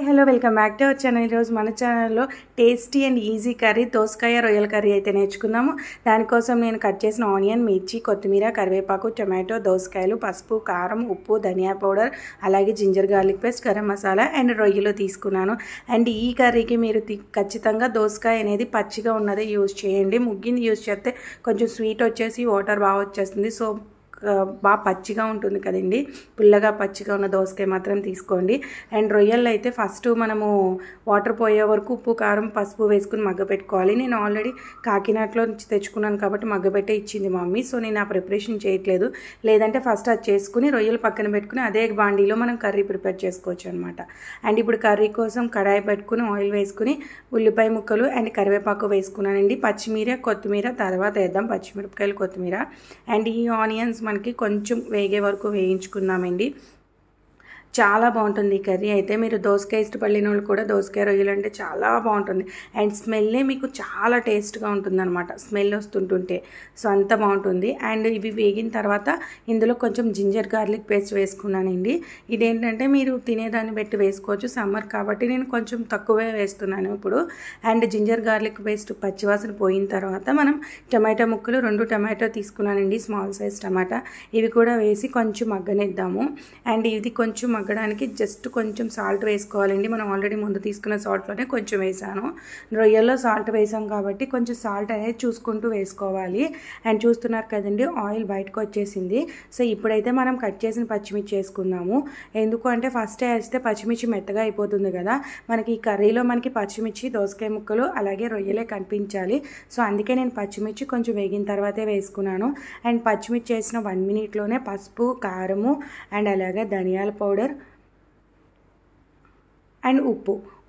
Hello welcome back to our channel. ఈరోజు మన ఛానల్లో టేస్టీ అండ్ ఈజీ కర్రీ దోసకాయ రొయ్యల కర్రీ అయితే నేర్చుకుందాము. దానికోసం నేను కట్ చేసిన ఆనియన్, మిర్చి, కొత్తిమీర, కరివేపాకు, టొమాటో, దోసకాయలు, పసుపు, కారం, ఉప్పు, ధనియా పౌడర్, అలాగే ginger garlic paste, garam masala and రొయ్యలు తీసుకున్నాను. అండ్ ఈ కర్రీకి మీరు ఖచ్చితంగా దోసకాయ అనేది పచ్చిగా ఉన్నదే యూజ్ చేయండి. ముగ్గింది యూజ్ చేస్తే కొంచెం స్వీట్ వచ్చేసి వాటర్ బాగా వచ్చేస్తుంది. సో బాగా పచ్చిగా ఉంటుంది కదండి, పుల్లగా పచ్చిగా ఉన్న దోసకాయ మాత్రం తీసుకోండి. అండ్ రొయ్యల్లో అయితే ఫస్ట్ మనము వాటర్ పోయే వరకు ఉప్పు, కారం, పసుపు వేసుకుని మగ్గపెట్టుకోవాలి. నేను ఆల్రెడీ కాకినాడలో నుంచి తెచ్చుకున్నాను కాబట్టి మగ్గపెట్టే ఇచ్చింది మమ్మీ. సో నేను ఆ ప్రిపరేషన్ చేయట్లేదు. లేదంటే ఫస్ట్ అది చేసుకుని రొయ్యలు పక్కన పెట్టుకుని అదే బాండీలో మనం కర్రీ ప్రిపేర్ చేసుకోవచ్చు అనమాట. అండ్ ఇప్పుడు కర్రీ కోసం కడాయి పెట్టుకుని ఆయిల్ వేసుకుని ఉల్లిపాయ ముక్కలు అండ్ కరివేపాకు వేసుకున్నానండి. పచ్చిమిర, కొత్తిమీర తర్వాత వేద్దాం. పచ్చిమిరపకాయలు, కొత్తిమీర అండ్ ఈ ఆనియన్స్ మనకి కొంచెం వేగే వరకు వేయించుకున్నామండి. చాలా బాగుంటుంది ఈ కర్రీ అయితే. మీరు దోసకాయ ఇష్టపడిన వాళ్ళు కూడా దోసకాయ రొయ్యలు అంటే చాలా బాగుంటుంది. అండ్ స్మెల్లే మీకు చాలా టేస్ట్గా ఉంటుంది అనమాట, స్మెల్ వస్తుంటుంటే. సో అంత బాగుంటుంది. అండ్ ఇవి వేగిన తర్వాత ఇందులో కొంచెం జింజర్ గార్లిక్ పేస్ట్ వేసుకున్నానండి. ఇదేంటంటే మీరు తినేదాన్ని బట్టి వేసుకోవచ్చు. సమ్మర్ కాబట్టి నేను కొంచెం తక్కువే వేస్తున్నాను ఇప్పుడు. అండ్ జింజర్ గార్లిక్ పేస్ట్ పచ్చివాసన పోయిన తర్వాత మనం టమాటా ముక్కలు 2 టమాటో తీసుకున్నానండి, స్మాల్ సైజ్ టమాటా. ఇవి కూడా వేసి కొంచెం మగ్గనిద్దాము. అండ్ ఇది కొంచెం మగ్గడానికి జస్ట్ కొంచెం సాల్ట్ వేసుకోవాలండి. మనం ఆల్రెడీ ముందు తీసుకున్న సాల్ట్లోనే కొంచెం వేసాను. రొయ్యల్లో సాల్ట్ వేసాం కాబట్టి కొంచెం సాల్ట్ అనేది చూసుకుంటూ వేసుకోవాలి. అండ్ చూస్తున్నారు కదండి, ఆయిల్ బయటకు వచ్చేసింది. సో ఇప్పుడైతే మనం కట్ చేసిన పచ్చిమిర్చి వేసుకుందాము. ఎందుకు అంటే ఫస్ట్ వేస్తే పచ్చిమిర్చి మెత్తగా అయిపోతుంది కదా. మనకి ఈ కర్రీలో మనకి పచ్చిమిర్చి, దోసకాయ ముక్కలు అలాగే రొయ్యలే కనిపించాలి. సో అందుకే నేను పచ్చిమిర్చి కొంచెం వేగిన తర్వాతే వేసుకున్నాను. అండ్ పచ్చిమిర్చి వేసిన 1 మినిట్లోనే పసుపు, కారము అండ్ అలాగే ధనియాల పౌడర్ అండ్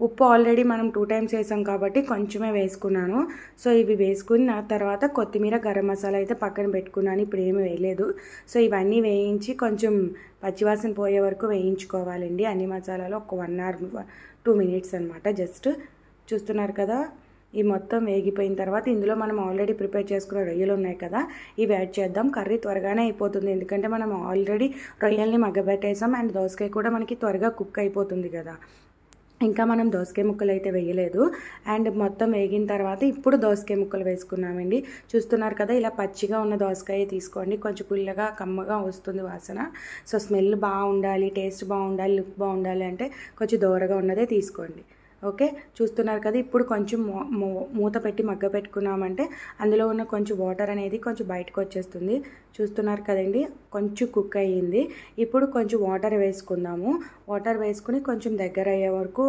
ఉప్పు ఆల్రెడీ మనం 2 టైమ్స్ వేసాం కాబట్టి కొంచెమే వేసుకున్నాను. సో ఇవి వేసుకున్న తర్వాత కొత్తిమీర, గరం మసాలా అయితే పక్కన పెట్టుకున్నాను. ఇప్పుడు ఏమీ వేయలేదు. సో ఇవన్నీ వేయించి కొంచెం పచ్చివాసన పోయే వరకు వేయించుకోవాలండి. అన్ని మసాలాలు ఒక 1 అవర్ 2 మినిట్స్ అనమాట. జస్ట్ చూస్తున్నారు కదా, ఈ మొత్తం వేగిపోయిన తర్వాత ఇందులో మనం ఆల్రెడీ ప్రిపేర్ చేసుకున్న రొయ్యలు ఉన్నాయి కదా, ఇవి యాడ్ చేద్దాం. కర్రీ త్వరగానే అయిపోతుంది ఎందుకంటే మనం ఆల్రెడీ రొయ్యల్ని మగ్గబెట్టేసాం. అండ్ దోసకాయ కూడా మనకి త్వరగా కుక్ అయిపోతుంది కదా. ఇంకా మనం దోసకాయ ముక్కలు అయితే వేయలేదు. అండ్ మొత్తం వేగిన తర్వాత ఇప్పుడు దోసకాయ ముక్కలు వేసుకున్నామండి. చూస్తున్నారు కదా, ఇలా పచ్చిగా ఉన్న దోసకాయ తీసుకోండి. కొంచెం పుల్లగా కమ్మగా వస్తుంది వాసన. సో స్మెల్ బాగుండాలి, టేస్ట్ బాగుండాలి, లుక్ బాగుండాలి అంటే కొంచెం దూరగా ఉన్నదే తీసుకోండి. ఓకే, చూస్తున్నారు కదా, ఇప్పుడు కొంచెం మూత పెట్టి మగ్గ పెట్టుకున్నామంటే అందులో ఉన్న కొంచెం వాటర్ అనేది కొంచెం బయటకు వచ్చేస్తుంది. చూస్తున్నారు కదండి, కొంచెం కుక్ అయ్యింది. ఇప్పుడు కొంచెం వాటర్ వేసుకుందాము. వాటర్ వేసుకుని కొంచెం దగ్గర అయ్యే వరకు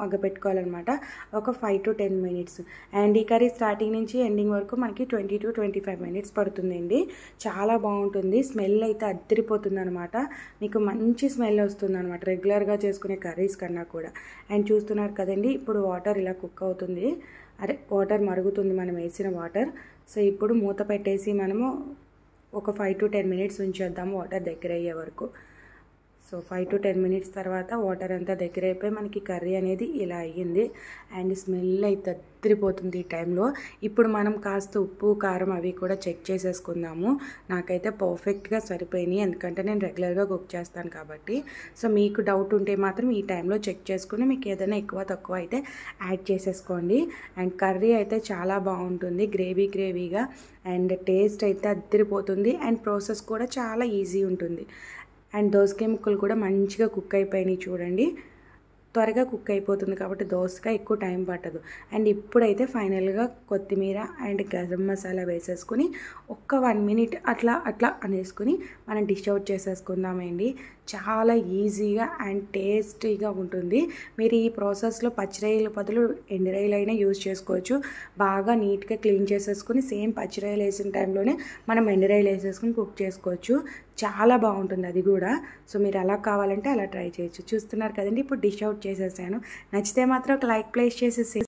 మగ్గపెట్టుకోవాలన్నమాట. ఒక 5 to 10 మినిట్స్. అండ్ ఈ కర్రీ స్టార్టింగ్ నుంచి ఎండింగ్ వరకు మనకి 20 to 25 మినిట్స్ పడుతుందండి. చాలా బాగుంటుంది. స్మెల్ అయితే అద్దరిపోతుంది అనమాట. మీకు మంచి స్మెల్ వస్తుంది అనమాట, రెగ్యులర్గా చేసుకునే కర్రీస్ కన్నా కూడా. అండ్ చూస్తున్నారు కదండి, ఇప్పుడు వాటర్ ఇలా కుక్ అవుతుంది. వాటర్ మరుగుతుంది మనం వేసిన వాటర్. సో ఇప్పుడు మూత పెట్టేసి మనము ఒక 5 to 10 మినిట్స్ ఉంచేద్దాము వాటర్ దగ్గర అయ్యే వరకు. సో 5 to 10 మినిట్స్ తర్వాత వాటర్ అంతా దగ్గర అయిపోయి మనకి కర్రీ అనేది ఇలా అయ్యింది. అండ్ స్మెల్ అయితే అద్దరిపోతుంది ఈ టైంలో. ఇప్పుడు మనం కాస్త ఉప్పు, కారం అవి కూడా చెక్ చేసేసుకుందాము. నాకైతే పర్ఫెక్ట్గా సరిపోయినాయి ఎందుకంటే నేను రెగ్యులర్గా కుక్ చేస్తాను కాబట్టి. సో మీకు డౌట్ ఉంటే మాత్రం ఈ టైంలో చెక్ చేసుకుని మీకు ఏదైనా ఎక్కువ తక్కువ అయితే యాడ్ చేసేసుకోండి. అండ్ కర్రీ అయితే చాలా బాగుంటుంది, గ్రేవీగా. అండ్ టేస్ట్ అయితే అద్దరిపోతుంది. అండ్ ప్రాసెస్ కూడా చాలా ఈజీ ఉంటుంది. అండ్ దోసకాయ ముక్కలు కూడా మంచిగా కుక్ అయిపోయినాయి చూడండి. త్వరగా కుక్ అయిపోతుంది కాబట్టి దోసకాయ ఎక్కువ టైం పట్టదు. అండ్ ఇప్పుడైతే ఫైనల్గా కొత్తిమీర అండ్ గరం మసాలా వేసేసుకుని ఒక్క 1 మినిట్ అట్లా అనేసుకుని మనం డిష్ అవుట్ చేసేసుకుందామండి. చాలా ఈజీగా అండ్ టేస్టీగా ఉంటుంది. మీరు ఈ ప్రాసెస్లో పచ్చిరొయ్యల బదులు ఎండురొయ్యలు అయినా యూజ్ చేసుకోవచ్చు. బాగా నీట్గా క్లీన్ చేసేసుకుని సేమ్ పచ్చిరొయ్యలు వేసిన టైంలోనే మనం ఎండురొయ్యలు వేసేసుకుని కుక్ చేసుకోవచ్చు. చాలా బాగుంటుంది అది కూడా. సో మీరు అలా కావాలంటే అలా ట్రై చేయొచ్చు. చూస్తున్నారు కదండి, ఇప్పుడు డిష్ అవుట్ చేసేసాను. నచ్చితే మాత్రం ఒక లైక్ ప్లేస్ చేసేసి